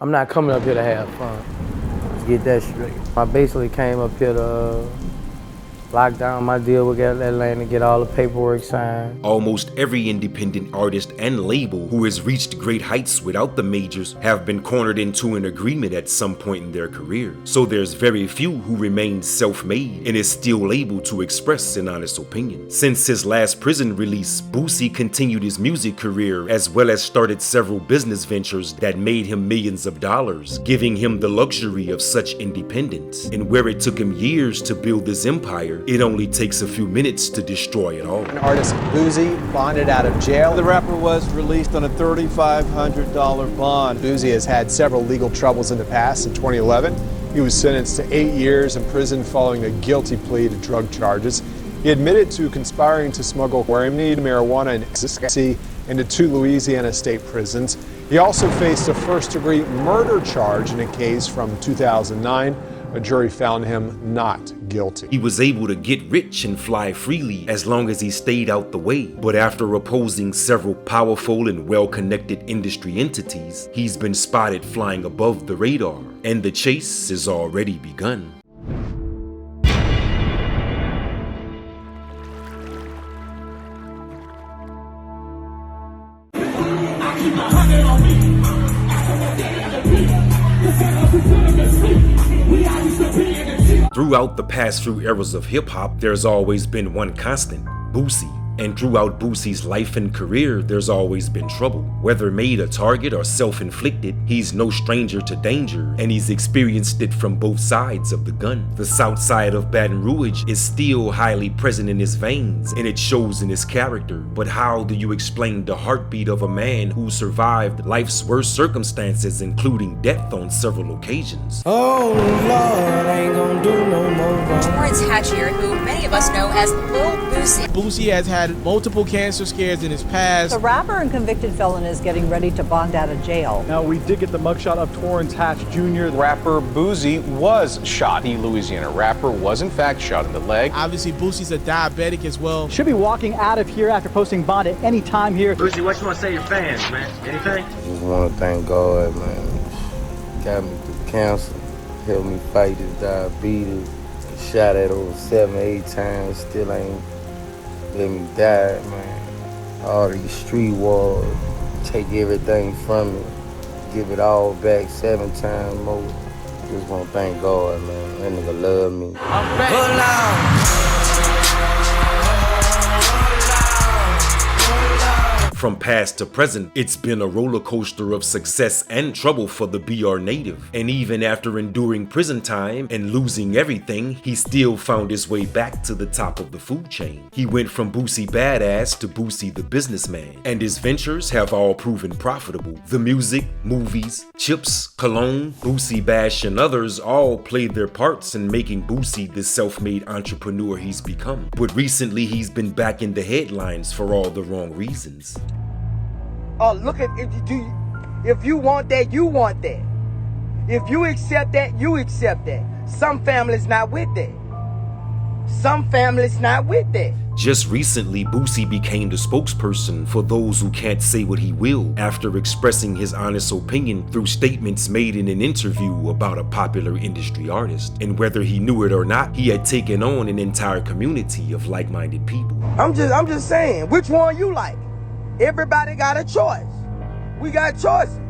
I'm not coming up here to have fun. Let's get that straight. I basically came up here to lock down my deal with Atlanta, get all the paperwork signed. Almost every independent artist and label who has reached great heights without the majors have been cornered into an agreement at some point in their career. So there's very few who remain self-made and is still able to express an honest opinion. Since his last prison release, Boosie continued his music career as well as started several business ventures that made him millions of dollars, giving him the luxury of such independence. And where it took him years to build this empire, it only takes a few minutes to destroy it all. An artist, Boosie, bonded out of jail. The rapper was released on a $3,500 bond. Boosie has had several legal troubles in the past. In 2011, he was sentenced to 8 years in prison following a guilty plea to drug charges. He admitted to conspiring to smuggle marijuana and ecstasy into 2 Louisiana state prisons. He also faced a first-degree murder charge in a case from 2009. A jury found him not guilty. He was able to get rich and fly freely as long as he stayed out the way. But after opposing several powerful and well-connected industry entities, he's been spotted flying above the radar, and the chase has already begun. Throughout the past few eras of hip-hop, there's always been one constant: Boosie. And throughout Boosie's life and career, there's always been trouble. Whether made a target or self-inflicted, he's no stranger to danger, and he's experienced it from both sides of the gun. The south side of Baton Rouge is still highly present in his veins, and it shows in his character. But how do you explain the heartbeat of a man who survived life's worst circumstances, including death on several occasions? Oh Lord, I ain't gonna do no more wrong. Torrance Hatchier, who many of us know as Lil Boosie. Boosie has had multiple cancer scares in his past. The rapper and convicted felon is getting ready to bond out of jail. Now, we did get the mugshot of Torrance Hatch Jr. Rapper Boosie was shot. The Louisiana rapper was in fact shot in the leg. Obviously, Boosie's a diabetic as well. Should be walking out of here after posting bond at any time here. Boosie, what you want to say to your fans, man? Anything? Just want to thank God, man. Got me through cancer, helped me fight this diabetes. Shot at over 7, 8 times, still ain't let me die, man. All these street wars, take everything from me, give it all back 7 times more. Just want to thank God, man. That nigga love me. I'm back. From past to present, it's been a roller coaster of success and trouble for the BR native. And even after enduring prison time and losing everything, he still found his way back to the top of the food chain. He went from Boosie Badass to Boosie the businessman, and his ventures have all proven profitable. The music, movies, chips, cologne, Boosie Bash, and others all played their parts in making Boosie the self-made entrepreneur he's become. But recently, he's been back in the headlines for all the wrong reasons. Look at if you want that, you want that. If you accept that, you accept that. Some families not with that. Some families not with that. Just recently, Boosie became the spokesperson for those who can't say what he will after expressing his honest opinion through statements made in an interview about a popular industry artist. And whether he knew it or not, he had taken on an entire community of like-minded people. I'm just saying, which one you like? Everybody got a choice. We got choices.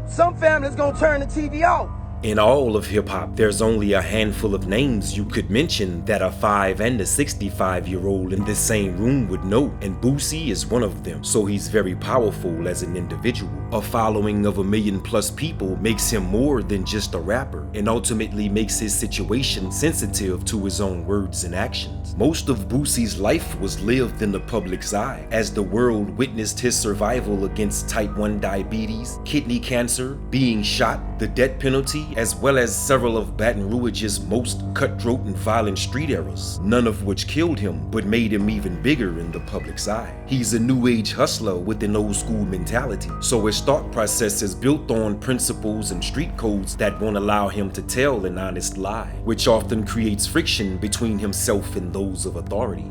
Some families gonna turn the TV off. In all of hip-hop, there's only a handful of names you could mention that a 5 and a 65-year-old in this same room would know, and Boosie is one of them, so he's very powerful as an individual. A following of 1 million+ people makes him more than just a rapper, and ultimately makes his situation sensitive to his own words and actions. Most of Boosie's life was lived in the public's eye, as the world witnessed his survival against type 1 diabetes, kidney cancer, being shot, the death penalty, as well as several of Baton Rouge's most cutthroat and violent street eras, none of which killed him, but made him even bigger in the public's eye. He's a new age hustler with an old school mentality, so his thought process is built on principles and street codes that won't allow him to tell an honest lie, which often creates friction between himself and those of authority.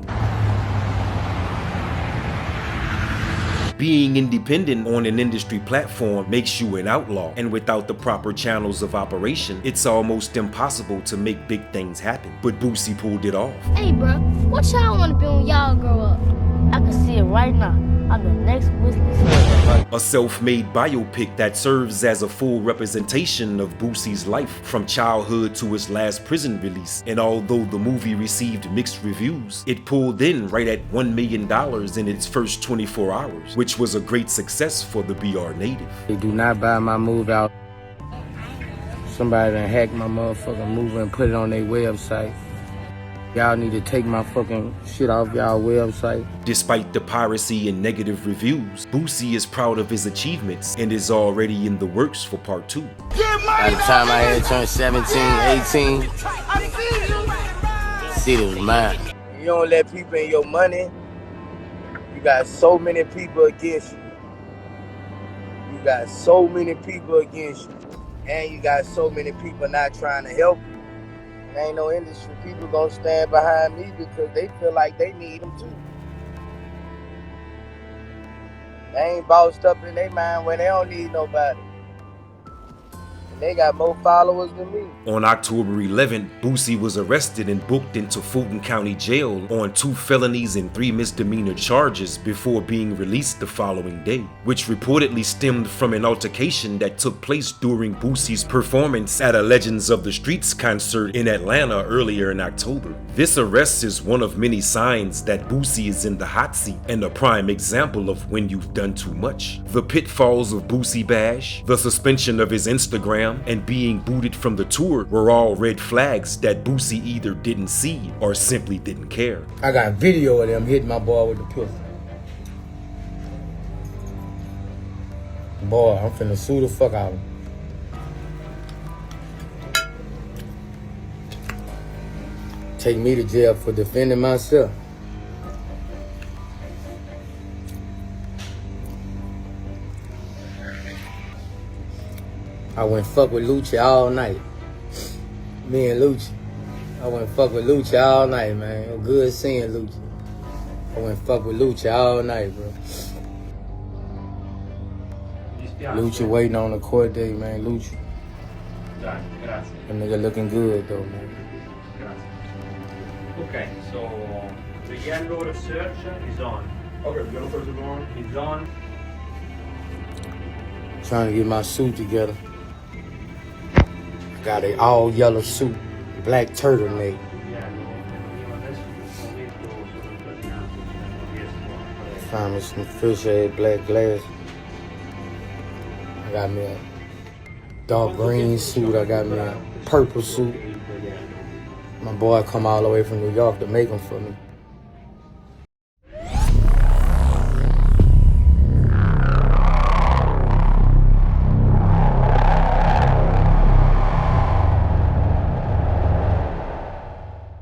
Being independent on an industry platform makes you an outlaw, and without the proper channels of operation, it's almost impossible to make big things happen. But Boosie pulled it off. Hey bro, what y'all wanna be when y'all grow up? I can see it right now. I'm the next Whiskey. A self-made biopic that serves as a full representation of Boosie's life from childhood to his last prison release. And although the movie received mixed reviews, it pulled in right at $1 million in its first 24 hours, which was a great success for the BR native. They do not buy my movie out. Somebody done hacked my motherfucking movie and put it on their website. Y'all need to take my fucking shit off y'all website. Despite the piracy and negative reviews, Boosie is proud of his achievements and is already in the works for part 2. By the time I had turned 17, 18, shit was mine. You don't let people in your money. You got so many people against you. You got so many people against you. And you got so many people not trying to help you. There ain't no industry people gonna stand behind me because they feel like they need them too. They ain't bossed up in their mind where they don't need nobody. And they got more followers than me. On October 11th, Boosie was arrested and booked into Fulton County Jail on 2 felonies and 3 misdemeanor charges before being released the following day, which reportedly stemmed from an altercation that took place during Boosie's performance at a Legends of the Streets concert in Atlanta earlier in October. This arrest is one of many signs that Boosie is in the hot seat and a prime example of when you've done too much. The pitfalls of Boosie Bash, the suspension of his Instagram, and being booted from the tour were all red flags that Boosie either didn't see or simply didn't care. I got video of them hitting my boy with the pistol. Boy, I'm finna sue the fuck out of him. Take me to jail for defending myself. I went fuck with Lucci all night. Me and Lucci. I went fuck with Lucci all night, man. It was good seeing Lucci. I went fuck with Lucci all night, bro. Lucci waiting on the court date, man. Lucci. That nigga looking good, though, man. Okay, so the yellow search is on. Okay, the yellow search is on. It's on. Trying to get my suit together. Got a all yellow suit, black turtleneck. Find me some fish head black glass. I got me a dark green suit. I got me a purple suit. My boy come all the way from New York to make them for me.